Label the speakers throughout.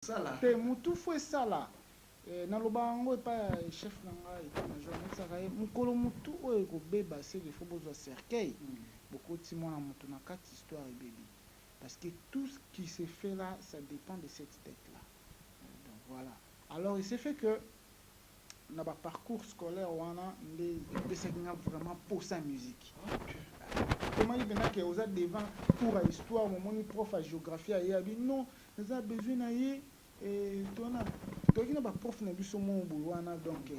Speaker 1: te mutu fo esala naloba yango epa chef na ngai état-major mesaka ye mokolo mutu oyo ekobeba seke fo bozwa cercueil bokoti mwana moto na kati histoire ebebi parce que tout ce qui se fait là ça dépend de cette tête là donc voilà alors il s'est fait que na baparcours scolaire wana nde epesaki nga vraiment posa musique komaki mpenake oza devant cours ya histoire momoni prof ya géographie aye abi non eza besoin na ye tona toki na baprof na biso mo boye wana donc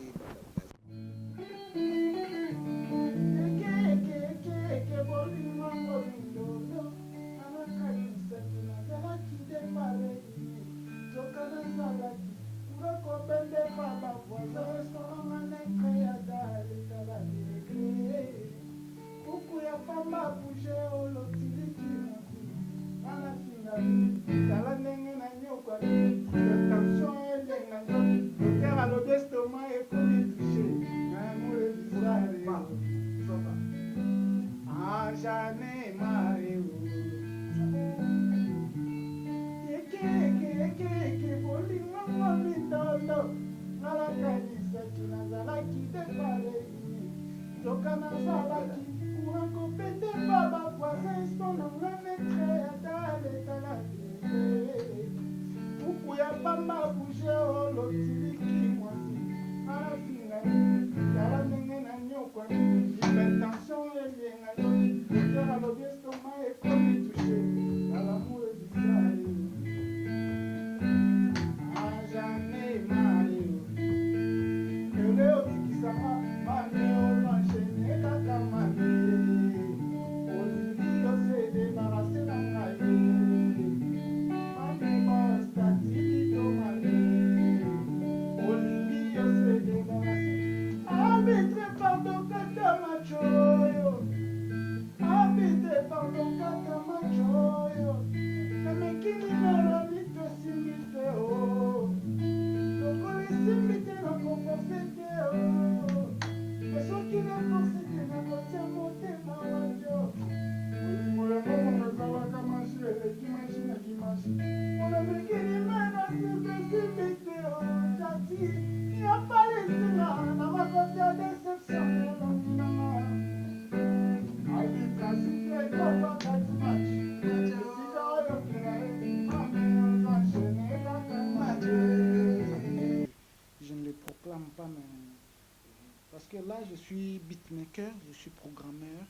Speaker 1: parce que là je suis beatmaker, je suis programmeur,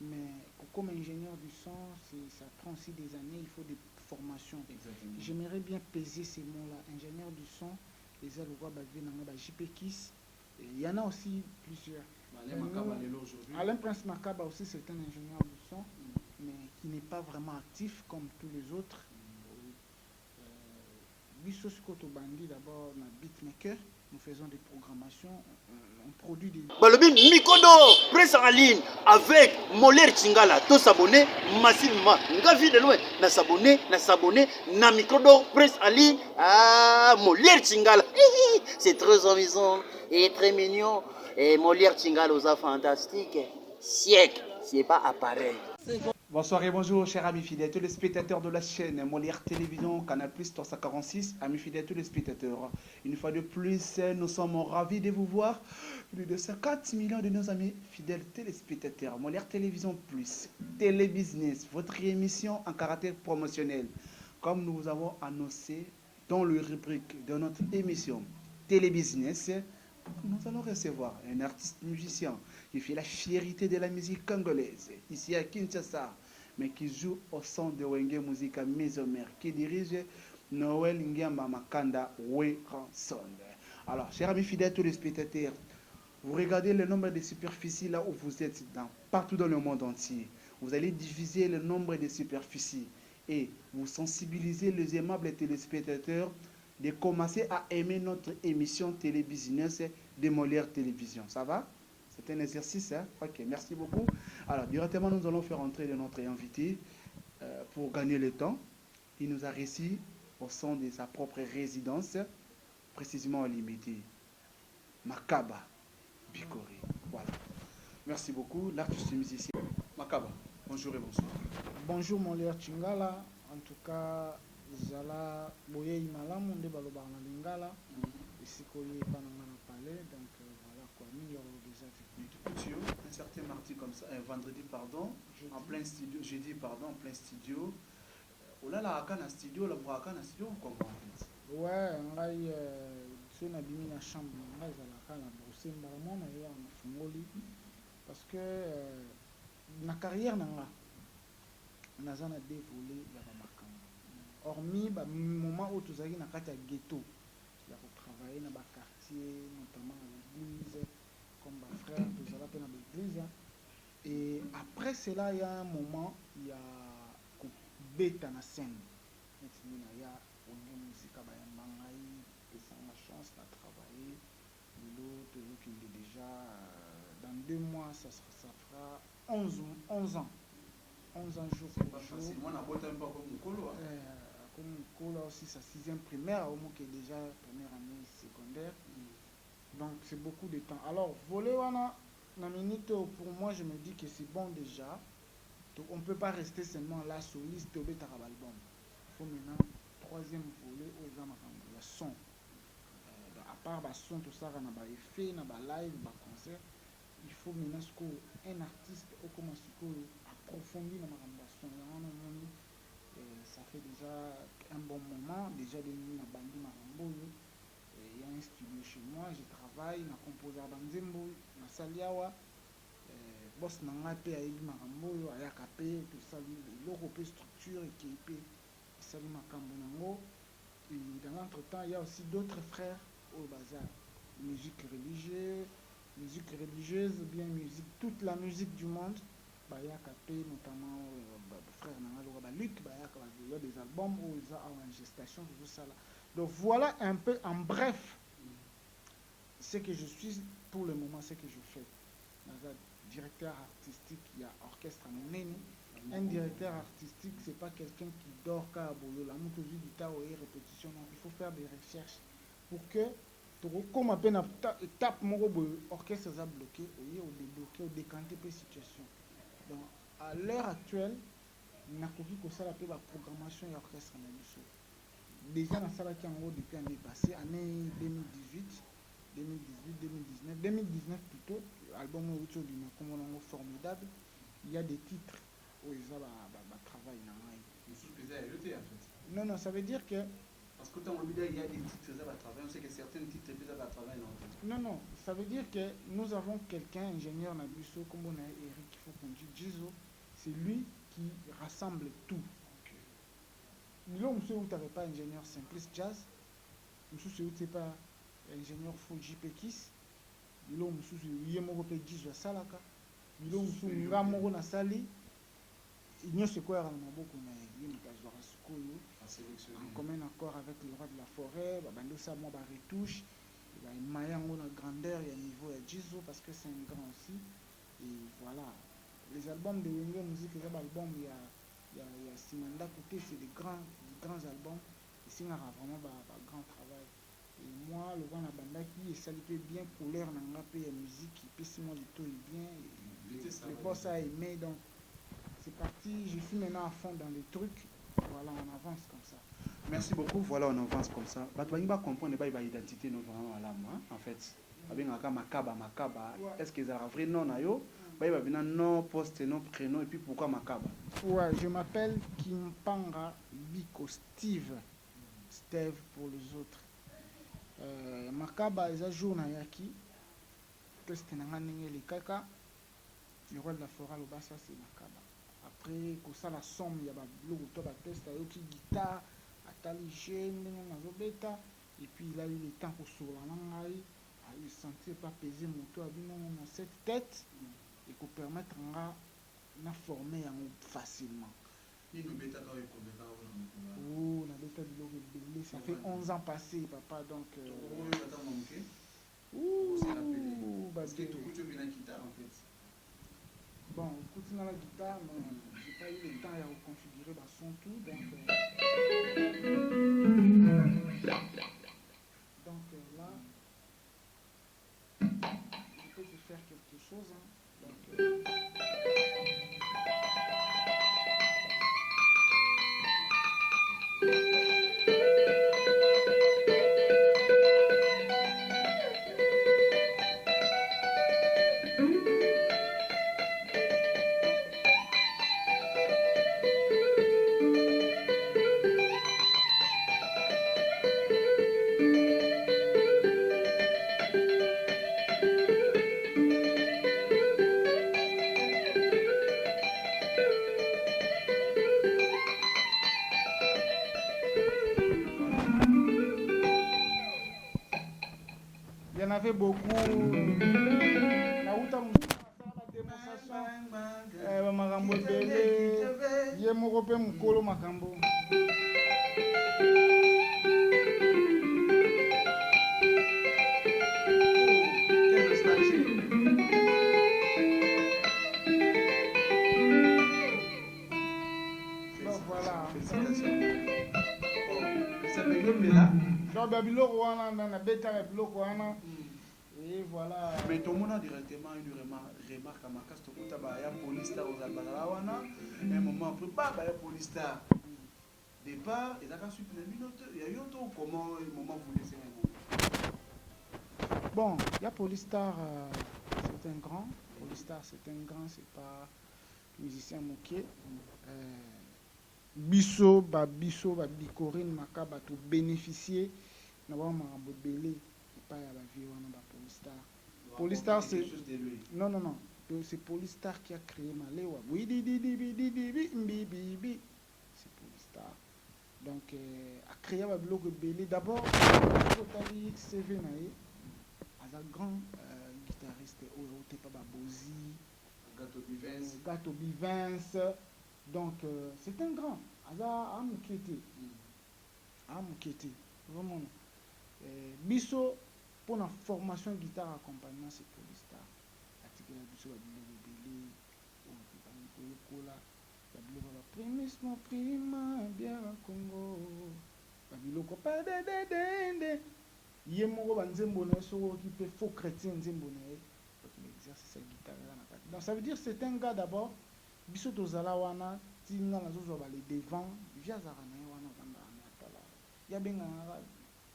Speaker 1: mais comme ingénieur du son, ça prend aussi des années, il faut des formations. J'aimerais bien peser ces mots-là, ingénieur du son, les Alouba JPKIS, il y en a aussi plusieurs. Alain Prince Makaba aussi c'est un ingénieur du son, mais qui n'est pas vraiment actif comme tous les autres. Bissos Koto Bandi d'abord, on a beatmaker. Nous faisons des programmations, on produit des...
Speaker 2: Balobi Mikodo, presse en ligne avec Molière Tingala. Tous s'abonner massivement. Ngavi de loin, na s'abonner, na Mikodo, presse en ligne. Ah, Molière Tingala. C'est très amusant et très mignon. Et Molière Tingala aux fantastique. Siècle, c'est pas appareil.
Speaker 3: Bonsoir et bonjour, chers amis fidèles, tous les spectateurs de la chaîne Molière Télévision, Canal Plus 346, amis fidèles, tous les spectateurs. Une fois de plus, nous sommes ravis de vous voir. Plus de 50 millions de nos amis fidèles téléspectateurs. Molière Télévision Plus, Télébusiness, votre émission en caractère promotionnel. Comme nous vous avons annoncé dans le rubrique de notre émission Télébusiness, nous allons recevoir un artiste musicien qui fait la fierté de la musique congolaise, ici à Kinshasa, mais qui joue au son de Wenge Musica Maison-Mère, qui dirige Noël Ngiamba Makanda Weranson. Alors, chers amis fidèles, tous les spectateurs, vous regardez le nombre de superficies là où vous êtes, partout dans le monde entier. Vous allez diviser le nombre de superficies et vous sensibilisez les aimables téléspectateurs de commencer à aimer notre émission Télébusiness de Molière Télévision. Ça va? C'est un exercice, hein? Ok, merci beaucoup. Alors, directement, nous allons faire entrer de notre invité pour gagner le temps. Il nous a réussi au son de sa propre résidence, précisément à Limité. Makaba Bikori. Voilà. Merci beaucoup, l'artiste musicien. Makaba, bonjour et bonsoir.
Speaker 1: Bonjour Molière Tingala, en tout cas, ezala boyei malamu nde balobaka na lingala esika oyeba na nga na palais donc voilà quoi mingi oloba eza te.
Speaker 3: Mais tu un certain mardi comme ça, un vendredi pardon, en plein studio, jeudi pardon, en plein studio. Olalaka na studio, la boaka na studio comment en fait?
Speaker 1: Ouais, ngai so nabimi na chambre na ngai ezalaka na brosse mbala na ye na fungoli parce que na carrière na nga naza na dévolé ya bamakambo hormis bamoment oyo tozalaki na kati ya ghetto ya kotravaille na baquartier notamment na l'église comme bafrère tozala mpe na baéglise et après cela il y a un moment ya kobeta na scène neti mina ya onge muzika bayamba ngai pesanga chance na travailler lelo tozokende déjà dans 2 mois ça fera 11 ans 11 ans jour pour jour.
Speaker 3: Moi, on a beau temps comme Mukolo.
Speaker 1: Comme Mukolo aussi, sa 6e primaire, au moins qui est déjà première année secondaire. Donc c'est beaucoup de temps. Alors, voler wana na minute pour moi, je me dis que c'est bon déjà. Donc, on ne peut pas rester seulement là soliste au bêta album. Il faut maintenant 3e volet aux amateurs, le son. À part le son, tout ça, on a des effets, on a des live, des concerts. Il faut maintenant un artiste au commence approfondi dans ma relation. Ça fait déjà un bon moment. Déjà, il y a un studio chez moi, je travaille, je compose à Banzembo, na Saliawa. Boss nanga pe ayebi makambo oyo ayaka pe tosali eloko pe structure ekipe esali makambo nango. Et dans l'entretemps, il y a aussi d'autres frères au bazar. Musique religieuse, bien musique, toute la musique du monde. Bayaka pe notamment frère Nanga Luc, Bayaka, il y a des albums où ils sont en gestation, tout ça là. Donc voilà un peu en bref ce que je suis pour le moment, ce que je fais. Directeur artistique, il y a orchestre à Monene. Un directeur artistique, c'est pas quelqu'un qui dort qu'à Bolo, la moutouzi du tao et répétition. Non, il faut faire des recherches pour que, comme à peine étape, mon orchestre est bloqué, au débloqué, au décanté la situation. Donc, à l'heure actuelle, il n'y a pas de programmation et orchestre. Déjà, dans la salle qui en haut depuis l'année passée, année 2018, 2019 plutôt, l'album est formidable. Il y a des titres où ils ont travail. Non, non, ça veut dire que.
Speaker 3: Parce que quand il y a des titres à travailler, on sait que certains titres à travailler.
Speaker 1: Non, non, ça veut dire que nous avons quelqu'un, ingénieur Nabusso, comme on a Eric, il faut qu'on dise Jizo, c'est lui qui rassemble tout. Là, monsieur, vous n'avez pas ingénieur simpliste jazz, monsieur, vous n'avez pas ingénieur Fuji Pekis, là, monsieur, vous n'avez pas Jizo Salaka, là, monsieur, vous n'avez pas Sali, il n'y a pas quoi, beaucoup, en commun accord avec le roi de la forêt, ça moi retouche, il y a une grandeur et un niveau à Jizo parce que c'est un grand aussi. Et voilà, les albums de Wenge Musique, les albums, il y a Simanda Kouté, c'est des grands albums. Et c'est vraiment un grand travail. Et moi, le grand Abanda qui est salué bien couleur, dans la musique, qui peut si moi le tout est bien, le boss a aimé, donc c'est parti, je suis maintenant à fond dans les trucs. Voilà, on avance comme ça.
Speaker 3: Merci beaucoup, voilà, on avance comme ça. Tu vas comprendre l'identité en fait. Makaba. Est-ce qu'ils ont un vrai nom? Non, poste, non, prénom, et puis pourquoi Makaba?
Speaker 1: Ouais, je m'appelle Kimpanga Biko Steve pour les autres. Makaba, ils ont joué dans Yaki. Test les kaka. Le roi de la forêt, le bassa, c'est Makaba. Après, quand ça la somme, il y a le test, il y a une guitare, atali jeune, et puis il a eu le temps pour sur la langue, il ne sentait pas peser mon toit dans cette tête, et pour permettre de former facilement. Oh, ça fait 11 ans passés, papa, donc. Bon, écoute la guitare, mais j'ai pas eu le temps à reconfigurer le son tout, donc là, je peux te faire quelque chose. Donc, a fait beaucoup. Nauta démonstration. Makambo belé. Ye moko pe mukolo makambo. Donc voilà. Donc biloko wana na beta biloko wana. Et voilà.
Speaker 3: Mais tout le monde a directement une remarque à ma casse. Tout le monde a police star aux Albanawana. Un moment après, il y a police star. Départ, et ça a suivi une minute. Il y a eu autre comment un moment vous laissez un
Speaker 1: bon, il y a Polystar, c'est un grand. Polystar, c'est un grand, c'est pas musicien moqué. Bisso, Bicorine, Makaba, tout bénéficier. Nous avons un belé. Pas à la vie, on a Polystar. Polystar, c'est. Non. C'est Polystar qui a créé Maléwa. Oui, c'est Polystar. Donc, a créé un blog belé. D'abord, il CV naïe. Un grand guitariste, Otepaba Bozi, Gato Bivens. Donc, c'est un grand. A Moukete. Vraiment. Bisso, pour la formation guitare accompagnement, c'est Polystar. Article Bisso, la prima, bien Congo. Babiloko, pas de. Yemoko banzembo na so qui peut faux chrétien nzembo na donc il exerce sa guitare là na kati. Donc ça veut dire c'est un gars d'abord biso tozala wana tinga na zo ba les devant via zara na wana banda na tala ya benga na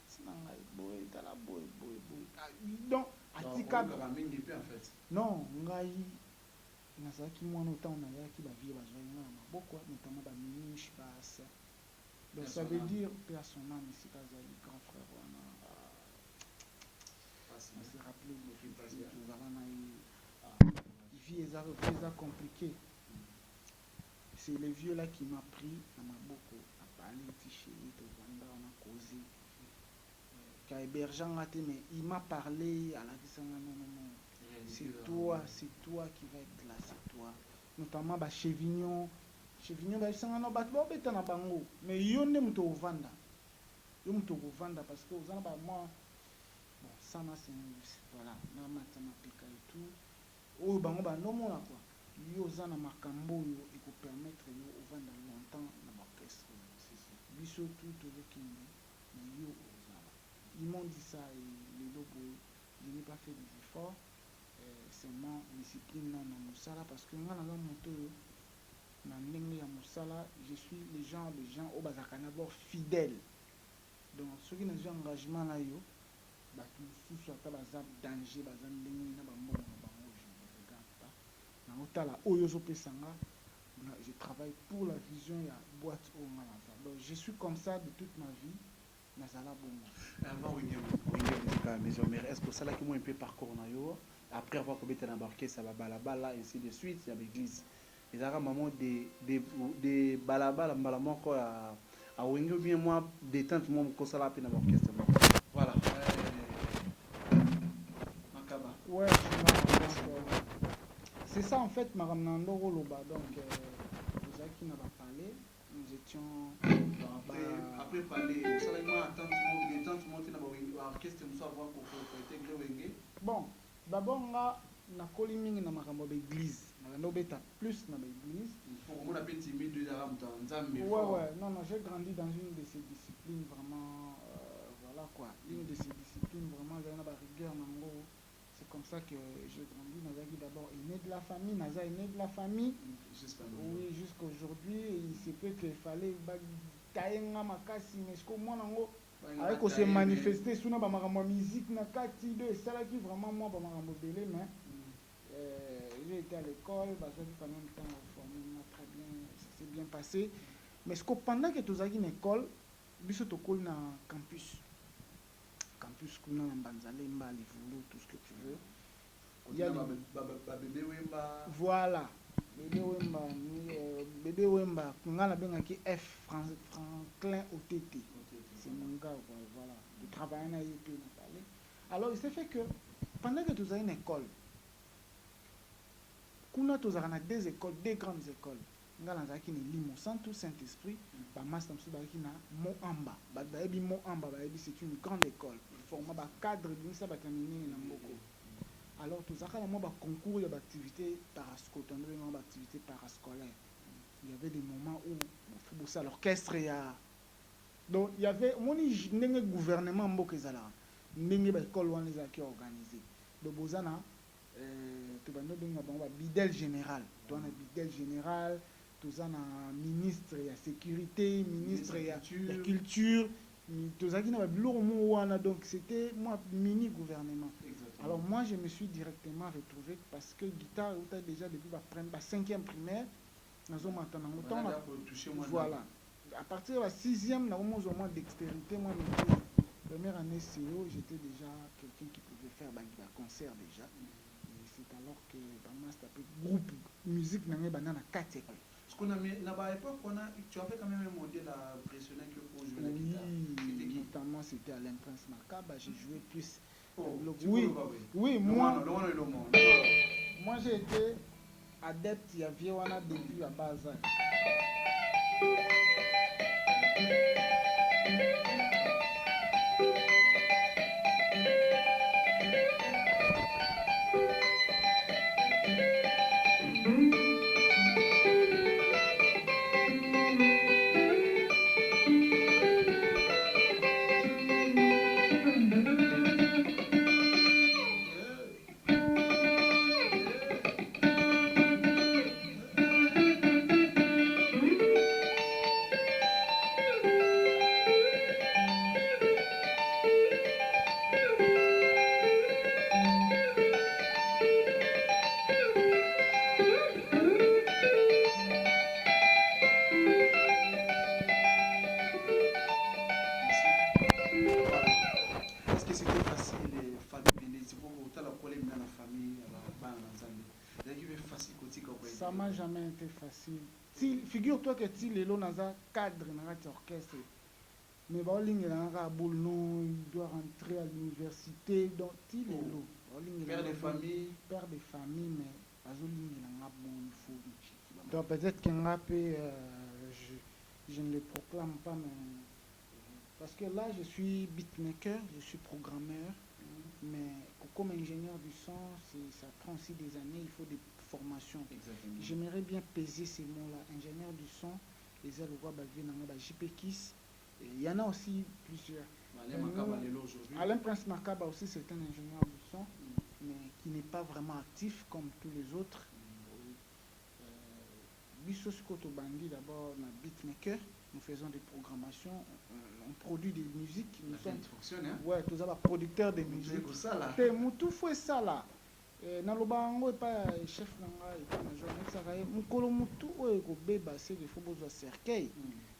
Speaker 1: sinanga boy tala boy donc atika
Speaker 3: mingi peu en fait
Speaker 1: non ngai nazaki mwana autant na yaki ba vie ba zo na maboko notamment ba minish basse. Donc ça veut dire que à son âme ici kazali grand frère wana se rappeler vie est compliqué. C'est le vieux là qui m'a pris à ma beaucoup à parler de chéri de Vanda, on a causé car hébergeant mais il m'a parlé à la question non c'est toi qui va être là, c'est toi notamment bah Chevignon bah ça non bah tu na bango mais yonne muto Vanda parce que aux bah moi bon ça c'est voilà na matana pika et tout oh bango ba no mona quoi yo zana makambo yo et pour permettre yo ovanda longtemps na orchestre biso tout le kindi yo ozala ils m'ont dit ça et les lobos je n'ai pas fait des efforts c'est ma discipline na musala parce que nga na moto yo na ndenge ya musala je suis les gens au bazaka d'abord fidèles donc ceux qui n'ont engagement là yo bato mosusu ata baza danger baza ndenge na bambongo na bango je ne regarde pas na otala oyo ozopesanga je travaille pour la vision ya boîte oyo nga naza donc je suis comme ça de toute ma vie nazala bongo
Speaker 3: avant wenge maison mère est-ce que osalaki moi un peu parcours na yo après avoir kobeta na baorchestre ya babalabala ainsi de suite ya baeglise ezalaka mamo de balabala mbala moko ya awenge ou bien moi détente moi mokosala mpe na baorchestre voilà.
Speaker 1: Ouais, c'est ça en fait, Maram Loba. Donc, vous qui n'a pas parlé, nous étions.
Speaker 3: Après parler, vous savez, moi, tant tout le monde dans l'orchestre, nous savons pour intégrer Wenge.
Speaker 1: Bon, d'abord, on a collé dans ma église. On a plus dans l'église.
Speaker 3: Pour moi, on a petit timide de la
Speaker 1: ouais, non, j'ai grandi dans une de ces disciplines vraiment. Voilà quoi, une de ces disciplines vraiment, il y a une rigueur. C'est comme ça que j'ai grandi. Nazaki d'abord est né de la famille, Naza est né de la famille. Oui, jusqu'aujourd'hui, il se peut qu'il fallait taïenga makasi, mais ce que moi nango avec qu'on s'est manifesté sous ma musique na kati de ça là qui vraiment moi ba marambo belé mais j'ai été à l'école, bah j'ai quand même temps formé très bien, ça s'est bien passé. Mais ce que pendant que tu as une école, biso to kol na campus kuna na Banzale Mba Livulu, tout ce que tu veux. Il y a
Speaker 3: bébé Wemba.
Speaker 1: Voilà. Bébé Wemba, nga na benga ki F Franklin OTT. C'est mon gars voilà. De travailler na YP na parler. Alors, il s'est fait que pendant que tu as une école, kuna tu as deux écoles, deux grandes écoles. Nga nazaki ni limo sans tout Saint-Esprit, ba master musu ba na mo amba, ba bi mo amba ba bi c'est une grande école. Forma ba cadre bi ça ba terminer na mboko. Alors tu as mo ba concours ya ba activité parascolaire, on ba activité parascolaire. Il y avait des moments où faut bosser à l'orchestre ya. Donc il y avait moni ndenge gouvernement mboka ezala. Ndenge ba école wana ezaki organisé. Donc bozana tu vas nous donner un bidel général. Tu as un bidel général, tu as un ministre de la sécurité, ministre de la culture, tu as un donc c'était moi mini gouvernement. Exactement. Alors moi je me suis directement retrouvé parce que guitare tu as déjà depuis la 5e primaire, voilà. À partir de la 6e, nous avons au moins d'expérience. Moi, première année CEO, j'étais déjà quelqu'un qui pouvait faire un concert déjà. C'est alors que le groupe musique n'a pas de 4 écoles.
Speaker 3: Parce qu'on a mis, à l'époque, tu avais quand même un modèle impressionnant pour jouer la guitare.
Speaker 1: Oui, notamment c'était Alain Prince Makaba, j'ai joué plus.
Speaker 3: Oui,
Speaker 1: moi j'ai été adepte, il y avait depuis la base. Ça m'a jamais été facile. Si, figure-toi que si les lots naza cadre dans l'orchestre, mais bon, il doit rentrer à l'université, donc il est lots.
Speaker 3: Père de famille.
Speaker 1: Père de famille, mais donc peut-être qu'un rap, je ne le proclame pas, mais parce que là je suis beatmaker, je suis programmeur, mais comme ingénieur du son, ça prend aussi des années, il faut des formations. J'aimerais bien peser ces mots-là, ingénieur du son, les Alouwa JPKIS, il y en a aussi plusieurs. Alain Prince Makaba aussi c'est un ingénieur du son, mais qui n'est pas vraiment actif comme tous les autres. Bissos Kotobandi d'abord, un beatmaker, nous faisons des programmations, on produit des musiques. Nous sommes ouais, tous les producteurs de musique. C'est Moutou Foué ça là. Nalobango et pas chef nanga et pas major. Ça va mukolo Moutou ou eko beba c'est des faux besoin cercueil.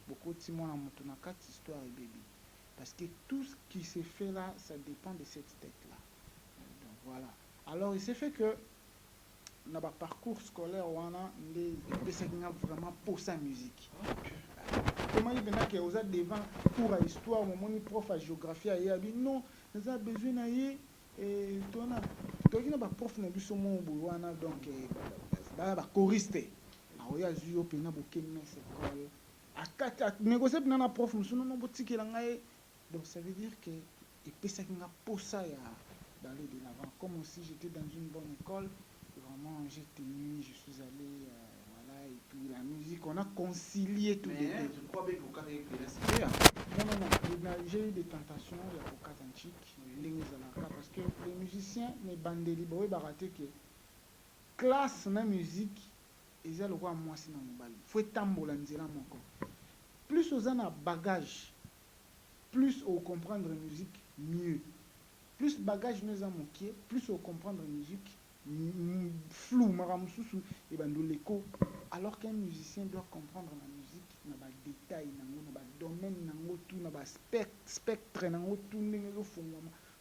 Speaker 1: Beaucoup de timon na Moutou na 4 histoires et bébé. Parce que tout ce qui s'est fait là, ça dépend de cette tête là. Donc voilà. Alors il s'est fait que dans le parcours scolaire, on a vraiment pour sa musique. Comment il y a que vous êtes devant cours à histoire, mon prof à géographie, il a dit non, nous avons besoin d'aller et toi, il y a un prof qui a dit donc, il y a un choriste. Il y a eu un négocier avec un prof, donc ça veut dire que il peut pour ça d'aller de l'avant. Comme aussi j'étais dans une bonne école. Vraiment, j'ai tenu, je suis allé, voilà, et puis la musique, on a concilié tout.
Speaker 3: Mais je crois bien que
Speaker 1: non, j'ai eu des tentations, il y a pour antique, parce que les musiciens, les bandeli, ils baraté que classe na musique, ils ont le roi moi si dans mon bal. Faut tambola nzela moko. Plus aux en bagage, plus au comprendre la musique, mieux. Plus bagage nous a manqué, plus au comprendre la musique. Flou, et ben l'écho. Alors qu'un musicien doit comprendre la musique, il y a des détails, il y a des domaines, il y a des spectres, il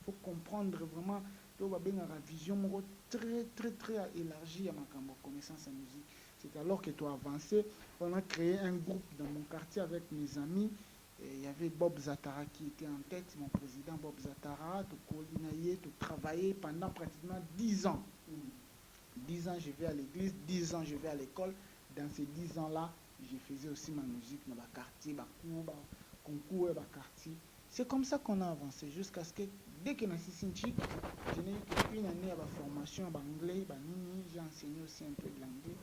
Speaker 1: faut comprendre vraiment, il y a une vision très très très élargie à ma connaissance en musique. C'est alors que tu as avancé, on a créé un groupe dans mon quartier avec mes amis il y avait Bob Zatara qui était en tête, mon président Bob Zatara, de coordonner, de travailler pendant pratiquement 10 ans. 10 ans, je vais à l'église, 10 ans, je vais à l'école. Dans ces 10 ans-là, je faisais aussi ma musique dans le quartier, concours et quartier. C'est comme ça qu'on a avancé jusqu'à ce que, dès que je suis Sinchi, je n'ai eu qu'une année à la formation en anglais, j'ai enseigné aussi un peu de l'anglais.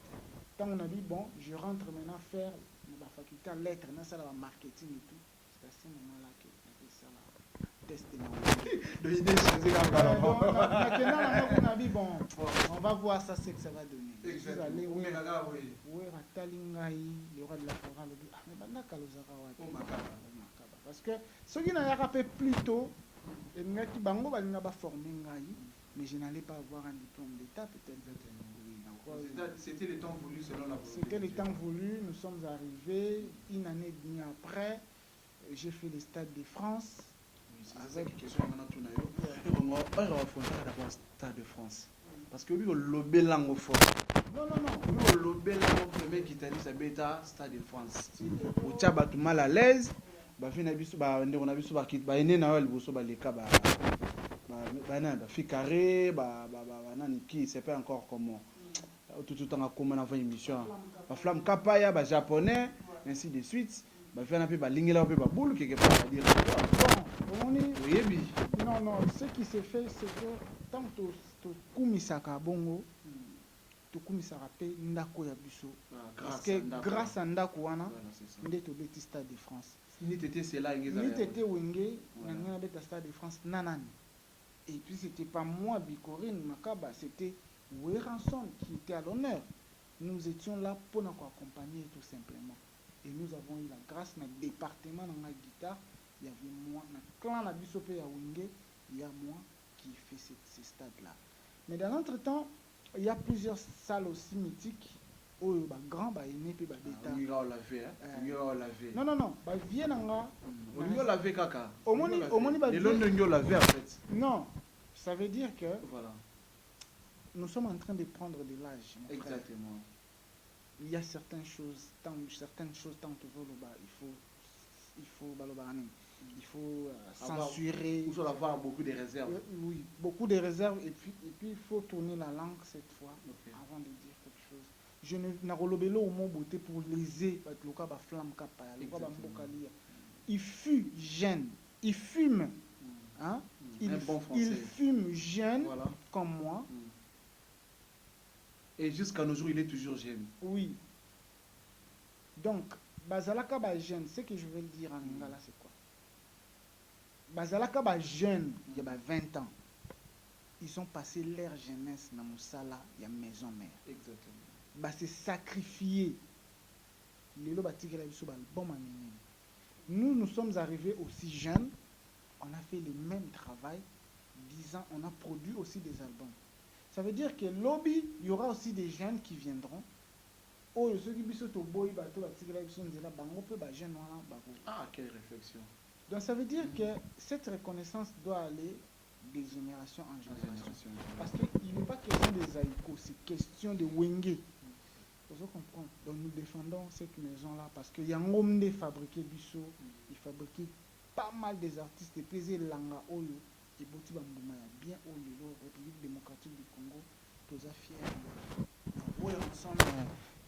Speaker 1: Quand on a dit, bon, je rentre maintenant faire la faculté en lettres, ça, la marketing et tout. C'est à ce moment-là que j'ai fait ça, la test de maintenant, on a dit, bon, on va voir ça, c'est que ça va donner. Je suis allé, oui, le roi de la forêt, mais parce que ceux qui n'avaient rappelé plus tôt, mais je n'allais pas avoir un diplôme d'État, peut-être.
Speaker 3: C'était le temps voulu selon la volonté.
Speaker 1: C'était le temps voulu, nous sommes arrivés, une année et demie après, j'ai fait le Stade de France.
Speaker 3: Avec une question maintenant, tout n'a eu. On va d'abord le Stade de France. Parce que lui, on lobé langue fort.
Speaker 1: Non.
Speaker 3: Lui, on lobé langue, le mec qui t'a dit, ça bêta, Stade de France. Au Tchaba, tout mal à l'aise. On a vu c'est pas encore comment tout en a comme on émission flamme kapaya ba japonais ainsi de suite ba faire un peu ba lingela peu ba boule quelque part dire
Speaker 1: non ce qui s'est fait c'est que tant que kumisaka bongo to kumisaka pe ndako ya biso parce que grâce à ndako wana ndeto beti Stade de France
Speaker 3: ni tété c'est là
Speaker 1: ni tété wenge na beta Stade de France nanani. Et puis c'était pas moi Bikorine Makaba, c'était Weranson qui était à l'honneur. Nous étions là pour nous accompagner tout simplement. Et nous avons eu la grâce dans le département dans la guitare. Il y avait moi, dans le clan de Bissopé à Wenge, il y a moi qui fait ces stades-là. Mais dans l'entretemps, il y a plusieurs salles aussi mythiques. Oh, grand, aîné, puis d'état. Non, viens
Speaker 3: on y lavé caca.
Speaker 1: Au moins,
Speaker 3: lavé en fait.
Speaker 1: Non, ça veut dire que
Speaker 3: voilà.
Speaker 1: Nous sommes en train de prendre de l'âge.
Speaker 3: Exactement.
Speaker 1: Il y a certaines choses, tant il faut censurer.
Speaker 3: Il faut avoir beaucoup de réserves.
Speaker 1: Oui, beaucoup de réserves. Et puis il faut tourner la langue cette fois avant de dire quelque chose. Je n'ai pas au mot beauté pour léser le flamme. Il fut jeune. Il fume. Hein? Il fume jeune comme moi.
Speaker 3: Et jusqu'à nos jours, il est toujours jeune.
Speaker 1: Oui. Donc, Bazalaka ba jeune, ce que je veux dire en lingala, c'est quoi? Bazalaka ba jeune, il y a 20 ans. Ils ont passé leur jeunesse dans Moussala, il y a maison mère.
Speaker 3: Exactement.
Speaker 1: Bah c'est sacrifié. Nous sommes arrivés aussi jeunes. On a fait le même travail. 10 ans, on a produit aussi des albums. Ça veut dire que lobby, il y aura aussi des jeunes qui viendront.
Speaker 3: Ah, quelle réflexion.
Speaker 1: Donc ça veut dire que cette reconnaissance doit aller des générations en génération. Parce qu'il n'est pas question des haïkos, c'est question de Wenge. Vous comprenez? Donc nous défendons cette maison-là parce qu'il y a un homme de fabriquer Bissot, il fabriquait pas mal des artistes de plaisir Langa Oyo et Boti Bambouma, bien Oyo, République démocratique du Congo, tous fiers. Oui, nous sommes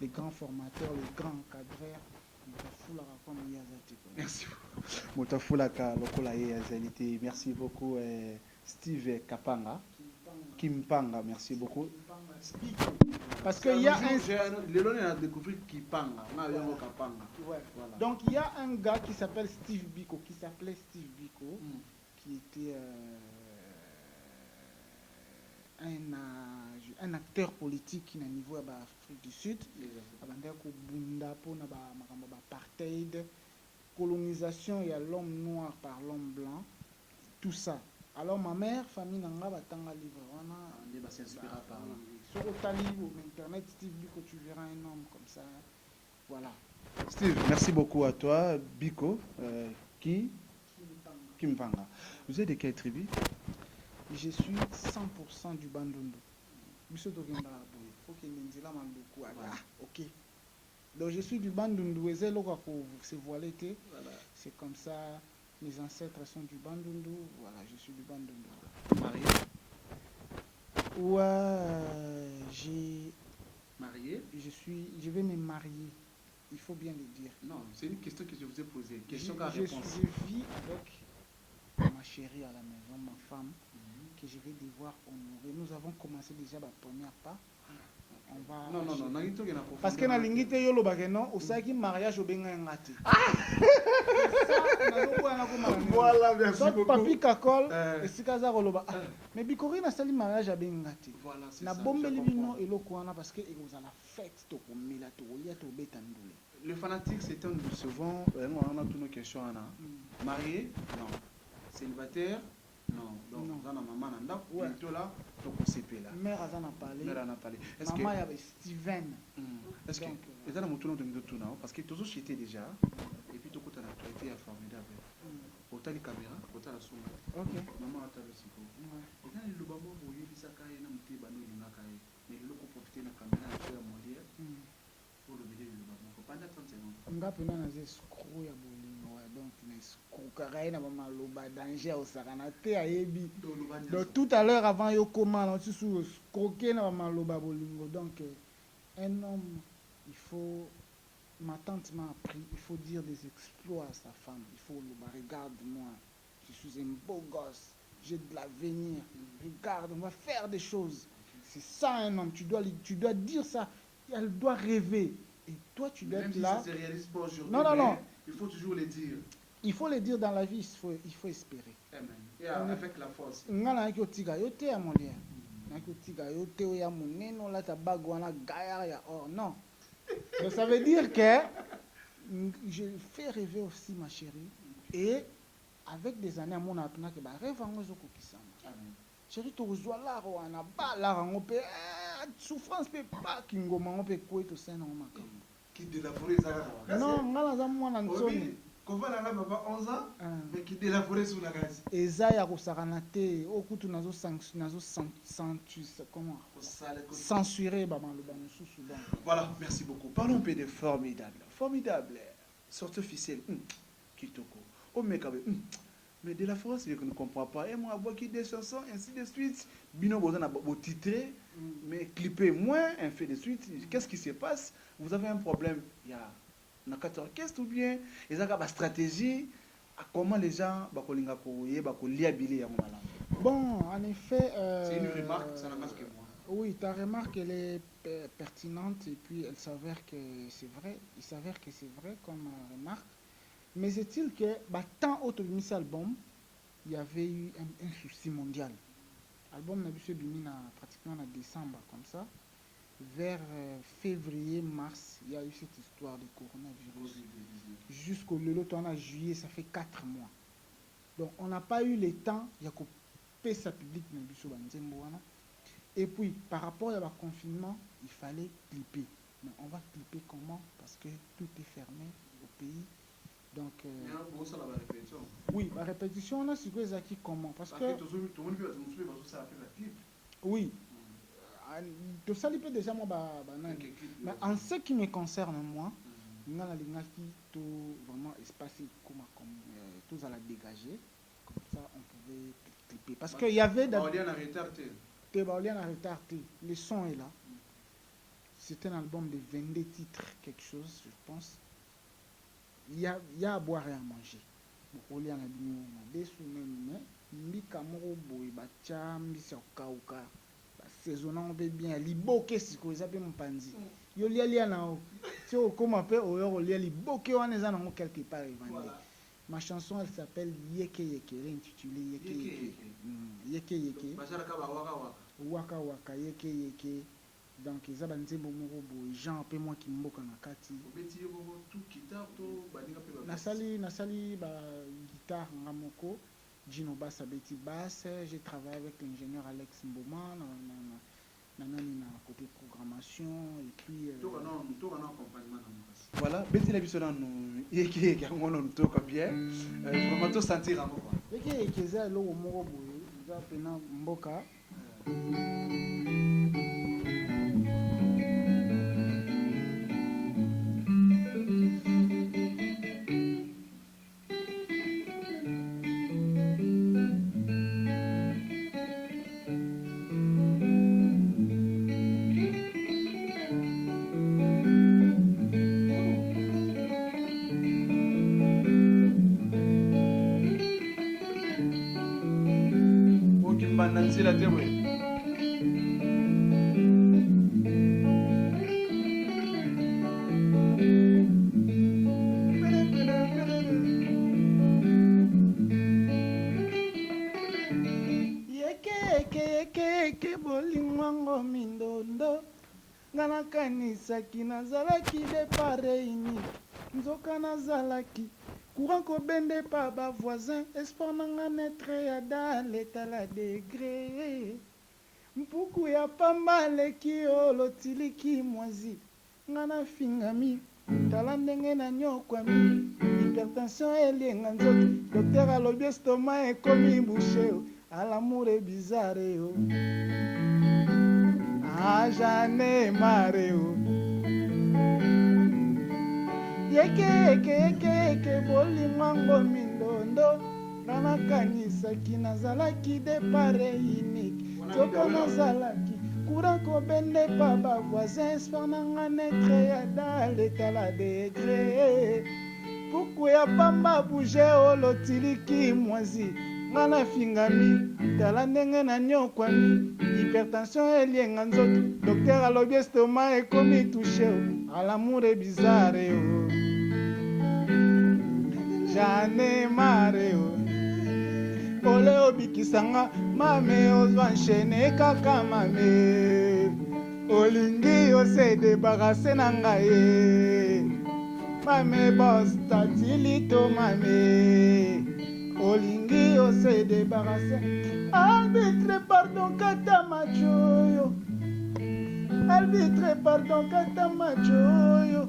Speaker 1: les grands formateurs, les grands encadreurs.
Speaker 3: Merci beaucoup. Merci beaucoup Steve Kapanga. Kimpanga, merci beaucoup.
Speaker 1: Parce qu'il y a un...
Speaker 3: Le a découvert Kipanga.
Speaker 1: Ouais. Voilà. Donc il y a un gars qui s'appelle Steve Biko, qui s'appelait Steve Biko, qui était un acteur politique au niveau de l'Afrique du Sud. Apartheid, colonisation, il y a l'homme noir par l'homme blanc, tout ça. Alors ma mère, famille nanga batanga livre, on
Speaker 3: s'inspira par là.
Speaker 1: Sur internet, Steve Biko, tu verras un homme comme ça. Voilà.
Speaker 3: Steve, merci beaucoup à toi, Biko, Kimpanga. Vous êtes de quelle tribu?
Speaker 1: Je suis 100% du Bandundu. Ok. Donc je suis du Bandundu, et c'est là qu'on se voilé.
Speaker 3: Voilà.
Speaker 1: C'est comme ça, mes ancêtres sont du Bandundu, voilà, je suis du Bandundu.
Speaker 3: Marié.
Speaker 1: Ouais, je vais me marier, il faut bien le dire.
Speaker 3: Non, c'est une question que je vous ai posée. Question qu'à
Speaker 1: Je
Speaker 3: réponse.
Speaker 1: vis avec ma chérie à la maison, ma femme, que je vais devoir honorer. Nous avons commencé déjà la première pas. On va
Speaker 3: Non,
Speaker 1: parce que na lingite yo lobake non, osaki mariage obenga ngati.
Speaker 3: Voilà, merci
Speaker 1: Soit
Speaker 3: beaucoup.
Speaker 1: papi kakol, esika za koloba. Mais bikori na sali mariage abenga ngati.
Speaker 3: Voilà, c'est
Speaker 1: Na
Speaker 3: ça.
Speaker 1: bombeli bino eloko wana parce que ekozala fête to komela to kolia to beta ndule.
Speaker 3: Le fanatique, c'est un nous souvent, on a toutes nos questions. Marié? Non. Célibataire? Non. Donc,
Speaker 1: Non.
Speaker 3: on a maman, on
Speaker 1: Ouais.
Speaker 3: a là, donc on s'est là.
Speaker 1: Mère azana parlé.
Speaker 3: Mère en a parlé. Est-ce que,
Speaker 1: Maman yabe Steven.
Speaker 3: est-ce que,
Speaker 1: Donc,
Speaker 3: est-ce que nous avons tout là, parce que toujours j'étais déjà, et puis tout côté la été formidable. Autant les caméras, autant la somme.
Speaker 1: OK.
Speaker 3: Maman a ta aussi.
Speaker 1: Ouais.
Speaker 3: Et quand le bambou bouillé, il s'est caillé, n'a pas banou il n'a caillé, mais le coup profiter de la caméra, il faut mondial. Pour le vidéo le bambou. Pendant 30 secondes.
Speaker 1: Ngapi na ze screw ya bolingo wa donc na screw kaka na mama loba danger au sakana te ayebi. Donc tout à l'heure avant yo comment on tu sous scroquer na mama loba bolingo donc un homme il faut ma tante m'a appris il faut dire des exploits à sa femme il faut le regarde-moi je suis un beau gosse j'ai de l'avenir regarde on va faire des choses c'est ça un homme tu dois dire ça elle doit rêver. Et toi, tu dois être là.
Speaker 3: Même si ça se réalise pas aujourd'hui,
Speaker 1: Non.
Speaker 3: il faut toujours le dire.
Speaker 1: Il faut le dire dans la vie, il faut espérer.
Speaker 3: Amen. Et avec la force.
Speaker 1: Ngana ki otiga yo te ya molia. Na ki otiga yo te ya moneno la tabago wana gaillard ya or non. Donc ça veut dire que je fais rêver aussi ma chérie et avec des années à mon atuna que ba rêve ngo zo kokisama.
Speaker 3: Amen.
Speaker 1: Chérie to zwa la wana ba la ngo pe souffrance pe pas kingoma ngo pe ko to sena ngo makambo.
Speaker 3: Qui de la forêt ça.
Speaker 1: Non, ngana za mwana nsoni.
Speaker 3: Comment la papa 11 ans mais qui de la forêt sous la gaz.
Speaker 1: Eza ya kosakana te okutu nazo comment censurer ba maloba mosusu donc.
Speaker 3: Voilà, merci beaucoup. Parlons un peu de formidable. Formidable. Sorte officielle. Kitoko. Oh mais mais de la force, je ne comprends pas. Et moi, voir qui des chansons, ainsi de suite. Bino, vous en avez titré, mais clippé moins, ainsi de suite. Qu'est-ce qui se passe? Vous avez un problème. Il y a une orchestre ou bien, il y a une stratégie. Comment les gens vont liabiliser.
Speaker 1: Bon, en effet.
Speaker 3: C'est une remarque, ça n'a pas que moi.
Speaker 1: Oui, ta remarque, elle est pertinente et puis elle s'avère que c'est vrai. Il s'avère que c'est vrai comme remarque. Mais est-il que, tant autre mis album, il y avait eu un souci mondial. L'album n'a vu pratiquement en décembre, comme ça. Vers février, mars, il y a eu cette histoire de coronavirus. Jusqu'au juillet, ça fait 4 mois. Donc, on n'a pas eu le temps, il y a coupé sa public. Et puis, par rapport à la confinement, il fallait clipper. Mais on va clipper comment? Parce que tout est fermé au pays. Donc, oui, la répétition, on a su que comment? Parce que. Oui. Tout ça, il peut déjà moi. Mais en ce qui me concerne, moi, on a vraiment espacé comme tout à la dégager. Comme ça, on pouvait clipper. Parce qu'il y avait. Le son est là. C'est un album de 22 titres, quelque chose, je pense. Il y a à boire et à manger. Il y a des semaines, mbika moko boy bacha mbisa okauka saisonnant on peut bien liboke siko ça peut mpanzi yo lia na o si o comment pe o yo lia liboke wana za nango quelque part evandi. Ma chanson elle s'appelle Yeke Yeke, elle est intitulée Yeke Yeke waka waka Yeke Yeke. Donc ils ont banzembo moko boy Jean pe moi ki mboka na kati nasali ba guitare ngamoko Gino Bass abeti basse. J'ai travaillé avec l'ingénieur Alex Mboma na côté programmation et puis
Speaker 3: voilà beti la biso na no yeke yango no toka bien vraiment to sentir en moi
Speaker 1: yeke za lo moko boy za pena mboka.
Speaker 3: banda nzela te boye.
Speaker 1: Yeke bolingwango mindondo ngana kanisaki nazalaki de pareini nzoka nazalaki courant kobende pa bavoisin espoir nanga netre ya dale tala degré mpuku ya pamba leki olotiliki mwazi ngana fingami tala ndenge na nyokwami hypertension elienga nzoto docteur alobi estoma ekomi bouche à l'amour est bizarre oh. Ah j'en ai marre oh. Yeke bolingango mindondo nana kanisaki nazalaki de pare unique toko nazalaki courant kobende pa bavoisin espoir nanga netre ya dale tala degré puku ya pamba bouge olotiliki mwazi ngana fingami tala ndenge na nyokwami hypertension elienga nzoto docteur alobi estoma ekomi touche à l'amour est bizarre oh. J'en ai marre oh. Ole obikisanga mame ozwa nshene kaka mame olingi ose debarase na ngai mame boss tatilito mame olingi ose débarrasser arbitre pardon kata machoyo arbitre pardon kata machoyo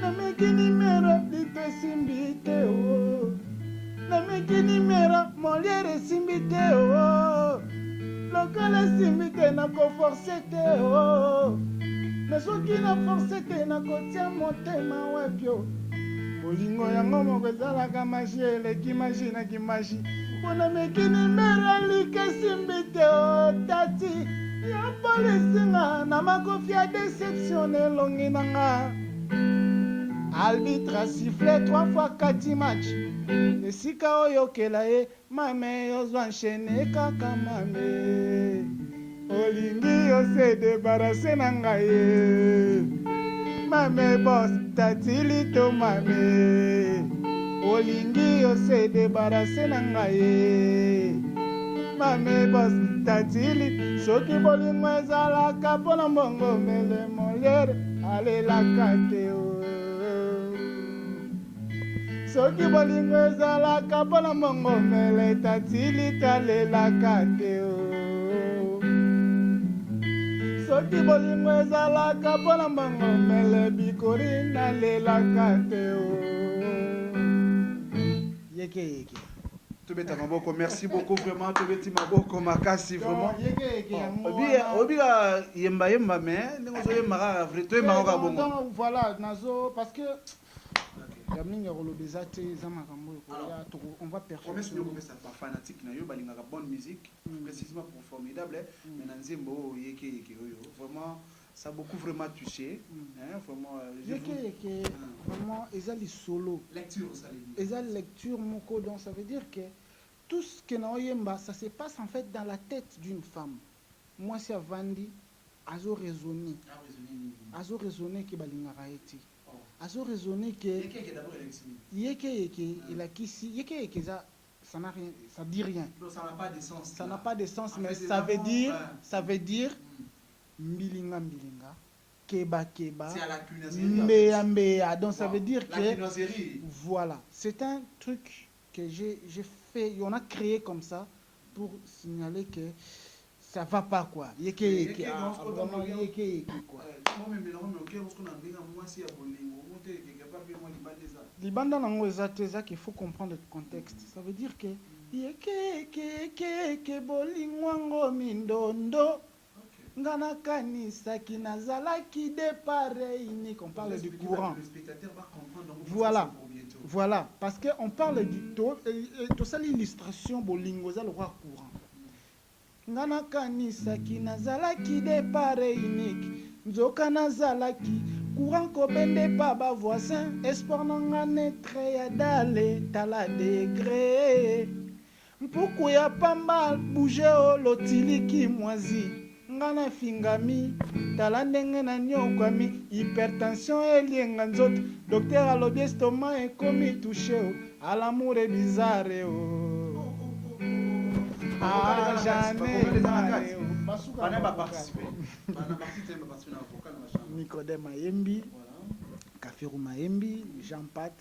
Speaker 1: nameki nimero lite simbite o nameki nimero moliere simbite o lokale simbite nako force te o nasoki na force te nakotia motema wapyo bolingo yango moko ezalaka maji eleki maji na kimaji mpona mekini mbera likesimbi te o tati ya polisinga na makofi ya déception elongi nanga arbitre a sifflé 3 fois 4 match esika oyokela ye mame ozwa nshene kaka mame olingi ose debarase na ngai ye mame boss tatilito mame olingi ose debarase na ngai mame boss tatili soki bolingo ezalaka mpona mbongo mele moliere alelaka te o soki bolingo ezalaka mpona mbongo mele tatili talelaka te o soki bolingo ezalaka mpona mbongo mele bikori nalelaka te o yeke
Speaker 3: Tobeta maboko, merci beaucoup vraiment. Tobeti maboko makasi vraiment.
Speaker 1: Obiga
Speaker 3: yemba mais nous yemba vrai toi yemba bongo.
Speaker 1: Voilà nazo parce que on va perfectionner.
Speaker 3: Pas fanatique na yo balingaka bonne musique précisément pour formidable mais nanzembo yeke vraiment ça a beaucoup vraiment touché hein vraiment
Speaker 1: vraiment ezali solo
Speaker 3: lecture ça
Speaker 1: ezali lecture moko donc ça veut dire que tout ce que na oyemba ça se passe en fait dans la tête d'une femme. Moi c'est avandi azo raisonner que balingaka eti azo raisonner que yeke il a kisi yeke ça n'a rien, ça dit rien.
Speaker 3: Donc ça n'a pas de sens.
Speaker 1: Ça n'a pas de sens, mais
Speaker 3: ça
Speaker 1: veut dire mbilinga keba
Speaker 3: c'est à la
Speaker 1: mbeya. Donc ça veut dire que voilà, c'est un truc que j'ai fait, on a créé comme ça pour signaler que ça va pas quoi. Yeke quoi. Libanda nango ezateza qu'il faut comprendre le contexte. Ça veut dire que yeke bolingwango mindondo ngana kanisa kinazalaki de pareil unique. On parle du courant.
Speaker 3: Le spectateur va comprendre.
Speaker 1: Voilà, parce que on parle du tout ça l'illustration bolingo za le roi courant. Ngana kanisa kinazalaki de pareil unique. Nzoka nazalaki courant kobende pa ba voisin espoir nanga netre ya dale tala degré mpuku ya pamba bouge o lotiliki mwazi nga na fingami tala ndenge na nyokwami hypertension elienga nzoto docteur alobi estoma ekomi touche o alamour e bizarre o Nicodème Ayembi, Kafiru Mayembi, Jean Pat,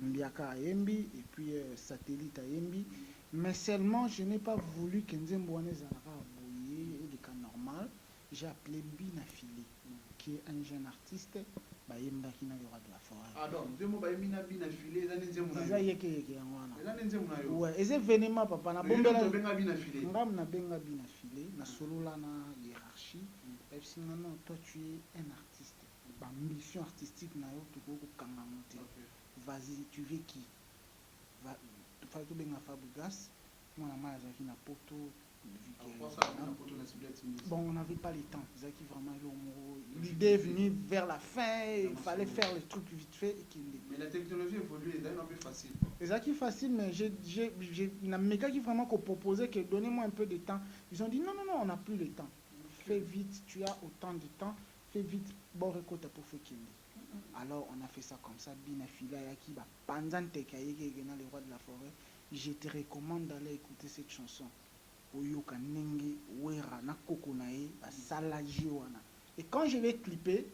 Speaker 1: Mbiaka Ayembi et puis Satellite Ayembi. Mais seulement, je n'ai pas voulu que Nzembouane Zara Abouye et des cas normal. J'ai appelé Binafili, qui est un jeune artiste. Bayemba qui n'a le roi de la forêt.
Speaker 3: Ah donc, Nzembo Bayemina Binafili,
Speaker 1: Eza yeke yangwana. Ouais, et c'est vénément papa na bombela. Ngam na benga Binafili, na solo là na hiérarchie. Et puis non, toi tu es un artiste. Ambition artistique na yo to ko kanga monter. Vas-y, tu veux qui? Va tu to benga Fabregas. Moi na mazaki na poto. Bon, on n'avait pas le temps. Zaki vraiment l'idée est venue vers la fin. Il fallait faire les trucs vite fait.
Speaker 3: Mais la technologie évolue, c'est un peu facile.
Speaker 1: Zaki facile, mais j'ai un méga qui vraiment proposé que donnez-moi un peu de temps. Ils ont dit non, on n'a plus le temps. Fais vite, tu as autant de temps. Fais vite, bon récolte pour faire Kindi. Alors on a fait ça comme ça. Binafila Yaki, pendant que tu le roi de la forêt, je te recommande d'aller écouter cette chanson. Oyoka nenge wera na koko na ye basala wana. Et quand je vais clipper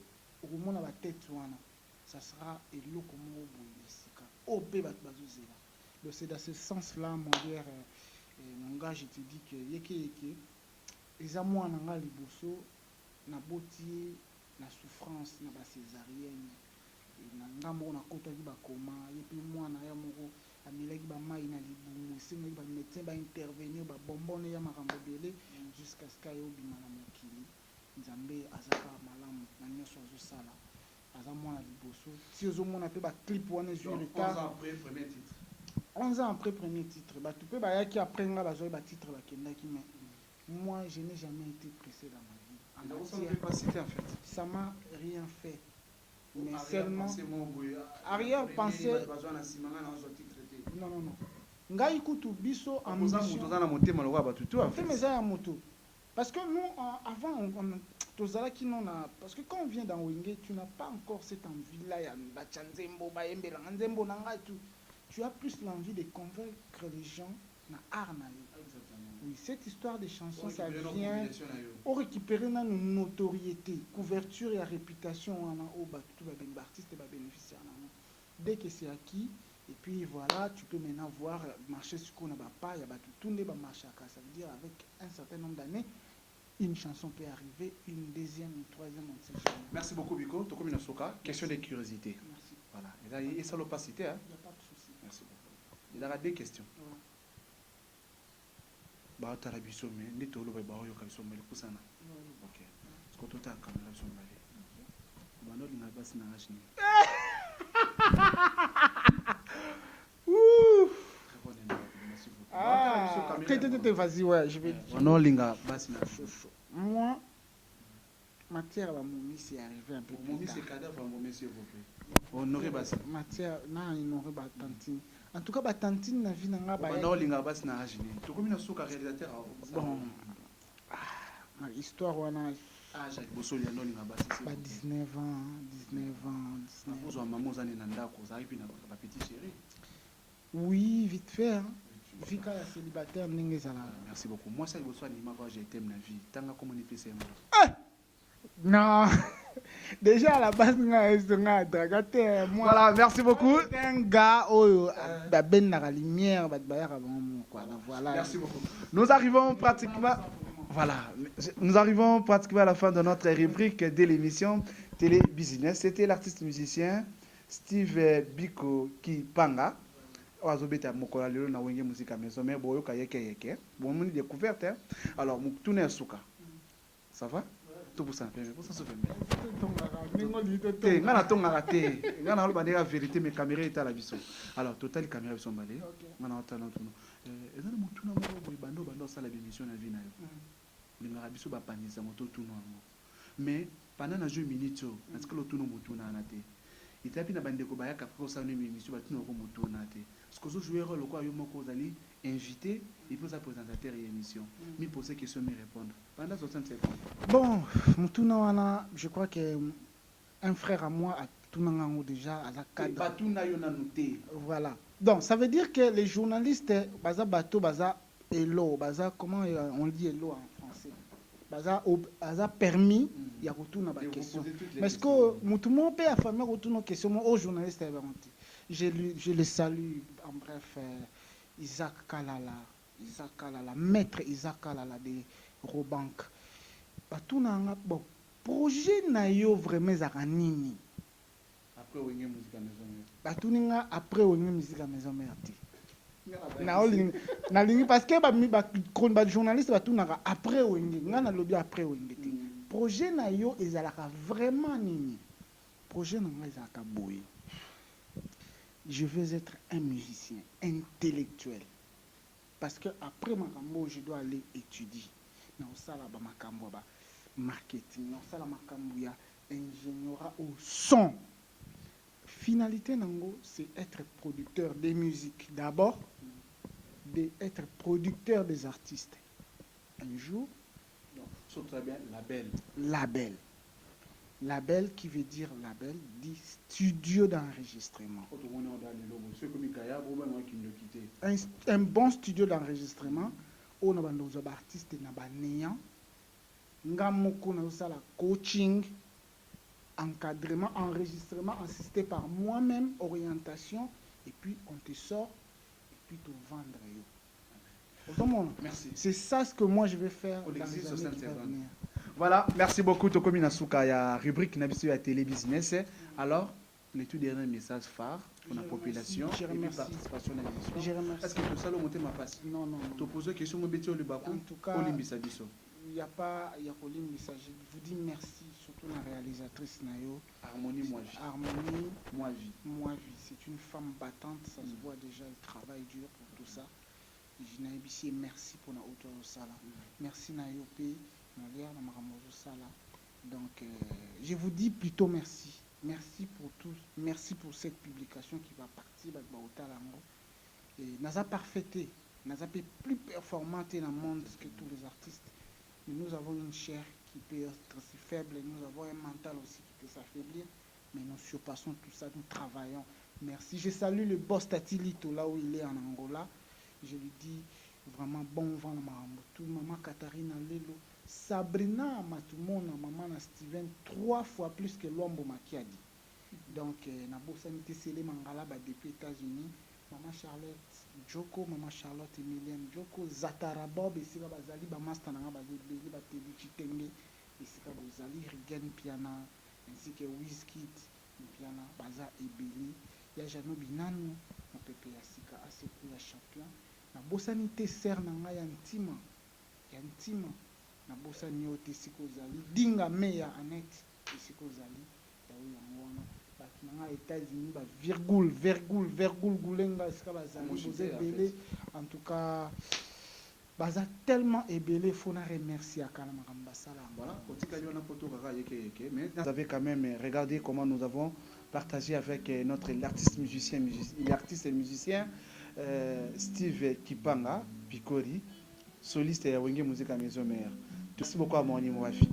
Speaker 1: au moment la tête wana, ça sera eloko mo boye sika ope bat bazozela. Donc c'est dans ce sens là mon gars, mon gars, je te dis que yeke eza mwana nga liboso na boti na souffrance na ba césarienne na ngambo na kota ki ba koma et puis mwana ya moko amelaki bamai na libumu esengaki bamédecin baintervenir babombone ya makambo ebele jusqu'à ce kaye obima na mokili nzambe azaka malamu na nyonso azosala aza mwana liboso ti ozomona mpe baclip wana ezwi retard 11 ans après premier titre bato mpe bayaki après nga bazwaki batitre bakendaki mais moi je n'ai jamais été pressé dans ma vie en fait. Ça m'a rien fait mais seulement arrière pensée non ngai kutu biso ambition
Speaker 3: na motema lokwa batu to
Speaker 1: fait mais ça ya moto parce que nous avant tozalaki non na parce que quand on vient dans Wenge tu n'as pas encore cette envie là ya bachanzembo baembela nzembo na ngai tu as plus l'envie de convaincre les gens na art na yo. Oui, cette histoire des chansons ça vient au récupérer na notoriété couverture et réputation wana au batu ba artiste ba bénéficiaire na dès que c'est acquis. Et puis voilà, tu peux maintenant voir marcher sur qu'on n'a pas, il y a tout le monde marcher à ça veut dire avec un certain nombre d'années, une chanson peut arriver, une deuxième, une troisième, on sait jamais.
Speaker 3: Merci beaucoup Biko, Toko Minasoka, question de curiosité.
Speaker 1: Merci.
Speaker 3: Voilà, et ça l'opacité, hein?
Speaker 1: Il n'y a pas de souci.
Speaker 3: Merci beaucoup. Il y aura deux questions. Bah, tu as la biso, mais n'est pas le bah, yo kabiso mais le kusana. Ok. Ce que tu as caméra biso malé. Bah non, il n'a pas sina rachni.
Speaker 1: Ah, vas-y, ouais, je vais.
Speaker 3: Non, linga, basina.
Speaker 1: Moi, matière, Moumi, c'est arrivé un peu plus tard.
Speaker 3: Moumi, c'est cadavre, Moumi, s'il vous plaît. Honoré Bassi.
Speaker 1: Matière, non, honoré Batantine. En tout cas, Batantine, la vie n'a pas.
Speaker 3: Non, linga, basina, rachni. Tu comme une souka réalisateur.
Speaker 1: Bon, l'histoire, on a.
Speaker 3: Ah, Jacques Bossoli, non, linga, bassi.
Speaker 1: 19 ans.
Speaker 3: Vous avez maman, vous avez nanda, vous avez pu la petite chérie.
Speaker 1: Oui, vite fait. Vika célibataire,
Speaker 3: merci beaucoup. Moi, ça, il faut j'ai été ma vie. Tant que comment on fait
Speaker 1: non. Déjà à la base,
Speaker 3: voilà, merci beaucoup.
Speaker 1: Un gars, ben la lumière, voilà.
Speaker 3: Merci beaucoup. Nous arrivons pratiquement. Voilà, nous arrivons pratiquement à la fin de notre rubrique de l'émission Télé Business. C'était l'artiste musicien Steve Biko Kipanga. Wazobeta mokola lelo na wenge musique maison mais boyo ka yeke bon on découverte hein? Alors muktuner suka ça va tout pour ça pour ça se fait bien ngana tonga raté ngana lo bandeka vérité mais caméra est à la biso alors total caméra biso balé ngana otala tuno ezana mutuna moko boy bando sala émission na vie na yo ngana biso ba panisa moto tuno mais pendant na jeu minute parce que lo tuno mutuna na te itapi na bandeko bayaka pour ça une émission ba tuno ko mutuna te ce que je jouer le quoi yo moko zali invité et puis ça présentateur et émission. Me poser question, me répondre. Pendant 60 secondes.
Speaker 1: Bon, Moutouna, je crois que un frère à moi a tout déjà à la cadre.
Speaker 3: Batuna yona noté.
Speaker 1: Voilà. Donc, ça veut dire que les journalistes, baza bateau, baza hello, baza, comment on dit hello en français? Baza permis, il y a retour dans la question. Mais est-ce que Moutouma peut affirmer retour dans la question aux journalistes? Je les salue, en bref, Isaac Kalala, maître Isaac Kalala de Robank. Batuna, bon, projet na yo vraiment zaranini.
Speaker 3: Après Wenge musique à maison mère.
Speaker 1: Batuninga après Wenge musique à maison mère. Na lingi parce que ba journaliste batunaka après Wenge, nga na lobby après Wenge. Projet na yo ezalaka vraiment nini. Projet na nga ezalaka boye. Je veux être un musicien intellectuel. Parce que après makambo, je dois aller étudier. Na osala ba makambo ba marketing, na osala makambo ya ingénierie au son. Finalité nango, c'est être producteur des musiques. D'abord, d'être producteur des artistes. Un jour,
Speaker 3: donc, très bien, label.
Speaker 1: Label. Label qui veut dire label dit studio d'enregistrement. Un bon studio d'enregistrement où on a des artistes néant, coaching, encadrement, enregistrement assisté par moi-même, orientation, et puis on te sort et puis tu vendre.
Speaker 3: Merci.
Speaker 1: C'est ça ce que moi je vais faire dans les années qui vont venir.
Speaker 3: Voilà, merci beaucoup. Tokomi Nasuka, il y a rubrique Nabisu à Télé Business. Alors, les tout derniers messages phares pour la population et la participation à l'émission. Est-ce que tout ça, le monté ma face?
Speaker 1: Non.
Speaker 3: Tu poses une question,
Speaker 1: en tout cas, il n'y a pas de message. Je vous dis merci, surtout la réalisatrice Nayo.
Speaker 3: Harmonie, moi vie.
Speaker 1: Harmonie,
Speaker 3: moi vie.
Speaker 1: C'est une femme battante, ça se voit déjà, elle travaille dur pour tout ça. Je merci pour la hauteur de ça. Merci Nayo P. Donc, je vous dis plutôt merci. Merci pour tous. Merci pour cette publication qui va partir. Et Naza parfaité, Naza plus performante dans le monde que tous les artistes. Mais nous avons une chair qui peut être si faible. Et nous avons un mental aussi qui peut s'affaiblir. Mais nous surpassons tout ça, nous travaillons. Merci. Je salue le boss Tatilito là où il est en Angola. Je lui dis vraiment bon vent tout maman Katharina Lelo. Sabrina Matumona, maman Steven, 3 fois plus que Lombo Makiadi. Donc, na bosanité c'est les mangala depuis les États-Unis. Maman Charlotte Joko, maman Charlotte Emilienne Joko, Zatara Bob, et c'est là bazali ba master na bazali ba teli chitenge, et c'est là bazali Rigen Piana, ainsi que Wizkid Piana, baza ebeli. Ya Jano Binano, na pepe ya sika aseku ya champion. Na bosanité ser na nga ya ntima. Na bosa nyo tesiko zali dinga meya anet tesiko zali ya uyangona bakinanga États-Unis ba virgule gulenga ska bazali bozé belé en tout cas baza tellement ébélé faut na remercier akala makamba sala.
Speaker 3: Voilà, mais vous avez quand même regardé comment nous avons partagé avec notre artiste et musicien Steve Kipanga Pikori, soliste ya Wenge Musique à Maison Mère. Merci beaucoup à mon ami Wafi.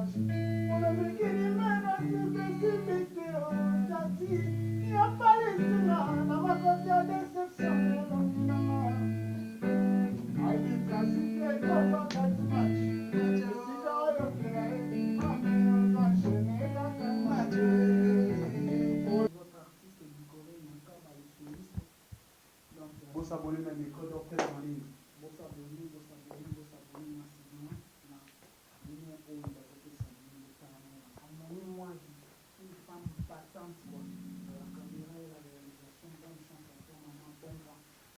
Speaker 1: On a vu qu'il y a une déception, il n'y a pas les humains, dans ma côté de déception, I did classic play, papa, that's much. Votre artiste décoré, mon cas, les solistes. Donc,
Speaker 3: Vous abonnez à micro d'Ortel en ligne.
Speaker 1: vous abonnez massivement. Nous, on va voter ça. Moi, une femme battante.